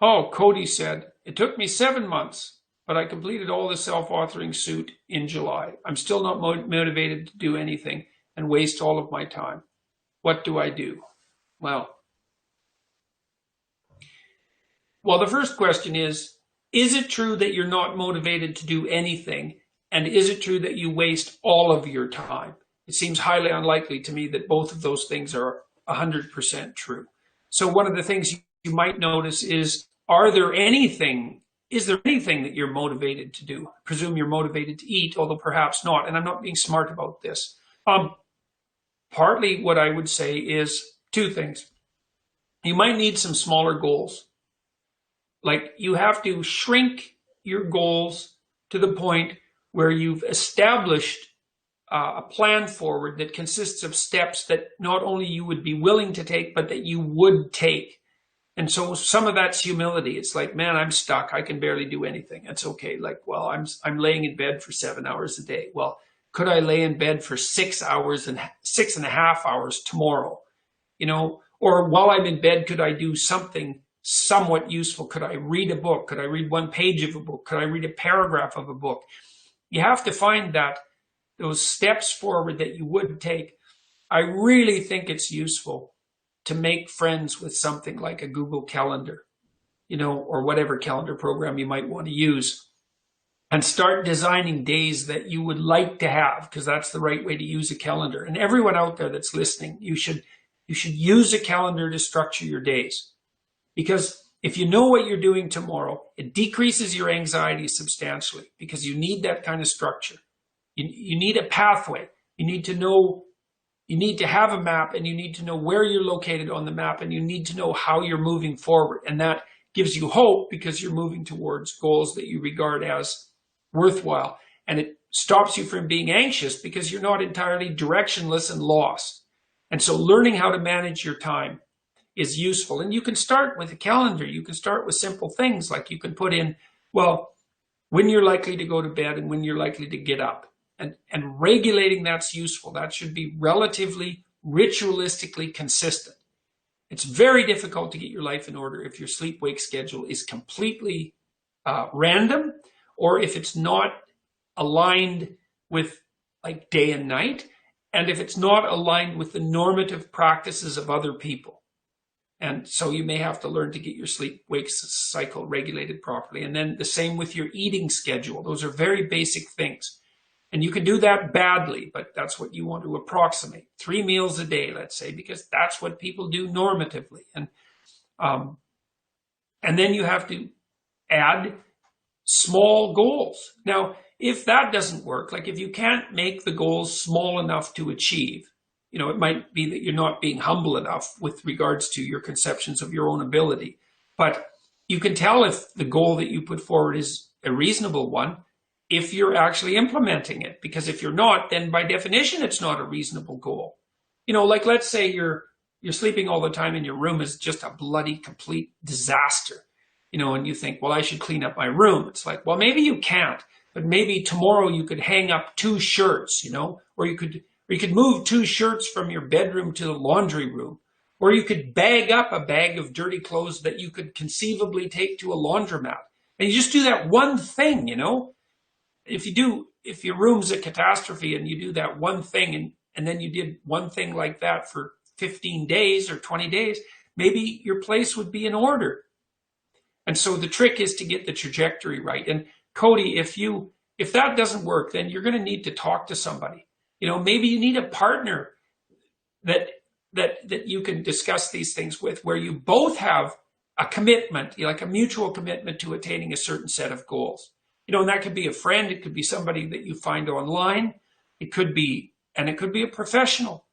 Oh, Cody said, it took me 7 months, but I completed all the self-authoring suit in July. I'm still not motivated to do anything and waste all of my time. What do I do? Well, the first question is it true that you're not motivated to do anything? And is it true that you waste all of your time? It seems highly unlikely to me that both of those things are 100% true. So one of the things you might notice is, is there anything that you're motivated to do? I presume you're motivated to eat, although perhaps not. And I'm not being smart about this. Partly what I would say is two things. You might need some smaller goals. Like you have to shrink your goals to the point where you've established a plan forward that consists of steps that not only you would be willing to take, but that you would take. And so some of that's humility. It's like, man, I'm stuck. I can barely do anything. It's okay. Like, well, I'm laying in bed for 7 hours a day. Well, could I lay in bed for 6 hours and 6.5 hours tomorrow? Or while I'm in bed, could I do something somewhat useful? Could I read a book? Could I read one page of a book? Could I read a paragraph of a book? You have to find those steps forward that you would take. I really think it's useful to make friends with something like a Google Calendar, or whatever calendar program you might want to use, and start designing days that you would like to have, because that's the right way to use a calendar. And everyone out there that's listening, you should use a calendar to structure your days. Because if you know what you're doing tomorrow, it decreases your anxiety substantially, because you need that kind of structure. You need a pathway. You need to have a map, and you need to know where you're located on the map, and you need to know how you're moving forward. And that gives you hope, because you're moving towards goals that you regard as worthwhile. And it stops you from being anxious, because you're not entirely directionless and lost. And so learning how to manage your time is useful. And you can start with a calendar. You can start with simple things, like you can put in, when you're likely to go to bed and when you're likely to get up. And regulating that's useful. That should be relatively ritualistically consistent. It's very difficult to get your life in order if your sleep-wake schedule is completely random, or if it's not aligned with like day and night, and if it's not aligned with the normative practices of other people. And so you may have to learn to get your sleep-wake cycle regulated properly. And then the same with your eating schedule. Those are very basic things. And you can do that badly, but that's what you want to approximate. 3 meals a day, let's say, because that's what people do normatively. And then you have to add small goals. Now, if that doesn't work, like if you can't make the goals small enough to achieve, it might be that you're not being humble enough with regards to your conceptions of your own ability. But you can tell if the goal that you put forward is a reasonable one if you're actually implementing it. Because if you're not, then by definition, it's not a reasonable goal. Like let's say you're sleeping all the time and your room is just a bloody complete disaster, and you think, well, I should clean up my room. It's like, well, maybe you can't, but maybe tomorrow you could hang up 2 shirts, or you could move 2 shirts from your bedroom to the laundry room, or you could bag up a bag of dirty clothes that you could conceivably take to a laundromat. And you just do that one thing, If your room's a catastrophe and you do that one thing, and then you did one thing like that for 15 days or 20 days, maybe your place would be in order. And so the trick is to get the trajectory right. And Cody, if that doesn't work, then you're going to need to talk to somebody. Maybe you need a partner that you can discuss these things with, where you both have a commitment, like a mutual commitment to attaining a certain set of goals. And that could be a friend, it could be somebody that you find online, it could be a professional.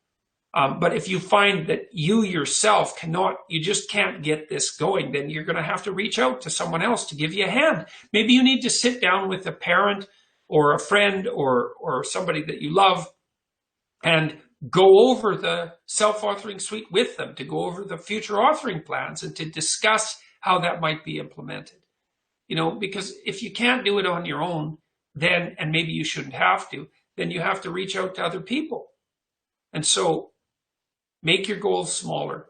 But if you find that you yourself you just can't get this going, then you're going to have to reach out to someone else to give you a hand. Maybe you need to sit down with a parent or a friend or somebody that you love and go over the self-authoring suite with them, to go over the future authoring plans and to discuss how that might be implemented. Because if you can't do it on your own, then, and maybe you shouldn't have to, then you have to reach out to other people. And so make your goals smaller.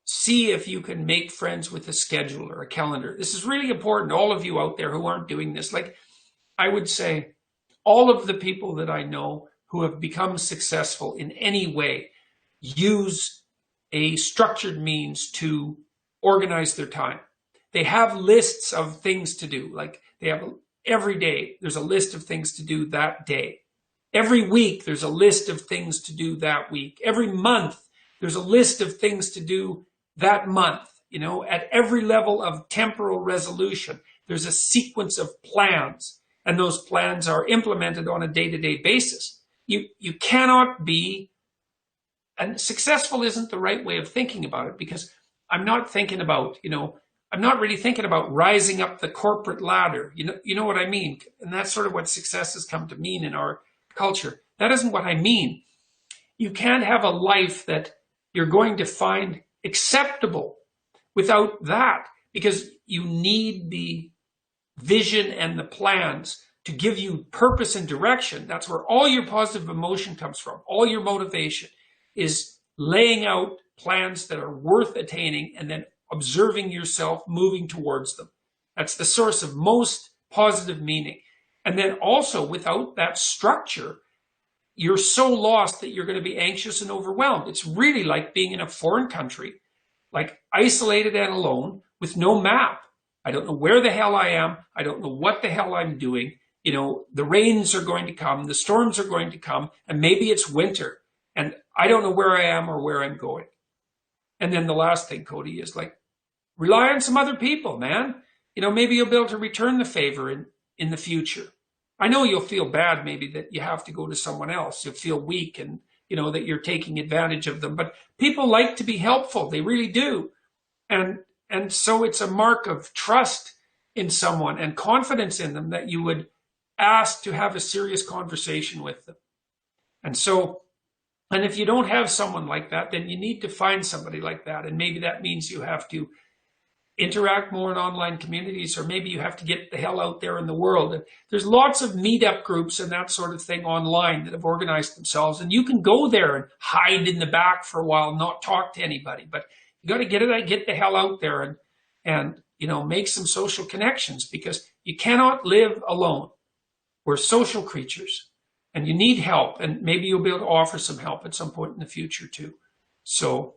see if you can make friends with a schedule or a calendar. This is really important. All of you out there who aren't doing this, like I would say, all of the people that I know who have become successful in any way use a structured means to organize their time. They have lists of things to do. Like they have every day, there's a list of things to do that day. Every week, there's a list of things to do that week. Every month, there's a list of things to do that month. You know, at every level of temporal resolution, there's a sequence of plans, and those plans are implemented on a day-to-day basis. You cannot be, and successful isn't the right way of thinking about it, because I'm not thinking about, I'm not really thinking about rising up the corporate ladder. You know what I mean? And that's sort of what success has come to mean in our culture. That isn't what I mean. You can't have a life that you're going to find acceptable without that, because you need the vision and the plans to give you purpose and direction. That's where all your positive emotion comes from. All your motivation is laying out plans that are worth attaining and then observing yourself moving towards them. That's the source of most positive meaning. And then also, without that structure, you're so lost that you're going to be anxious and overwhelmed. It's really like being in a foreign country, like isolated and alone with no map. I don't know where the hell I am. I don't know what the hell I'm doing. The rains are going to come, the storms are going to come, and maybe it's winter, and I don't know where I am or where I'm going. And then the last thing, Cody, is like, rely on some other people, man. Maybe you'll be able to return the favor in the future. I know you'll feel bad maybe that you have to go to someone else. You'll feel weak and, that you're taking advantage of them. But people like to be helpful. They really do. And so it's a mark of trust in someone and confidence in them that you would ask to have a serious conversation with them. And if you don't have someone like that, then you need to find somebody like that. And maybe that means you have to interact more in online communities, or maybe you have to get the hell out there in the world. And there's lots of meetup groups and that sort of thing online that have organized themselves. And you can go there and hide in the back for a while, not talk to anybody. But you got to get the hell out there and make some social connections, because you cannot live alone. We're social creatures, and you need help. And maybe you'll be able to offer some help at some point in the future too. So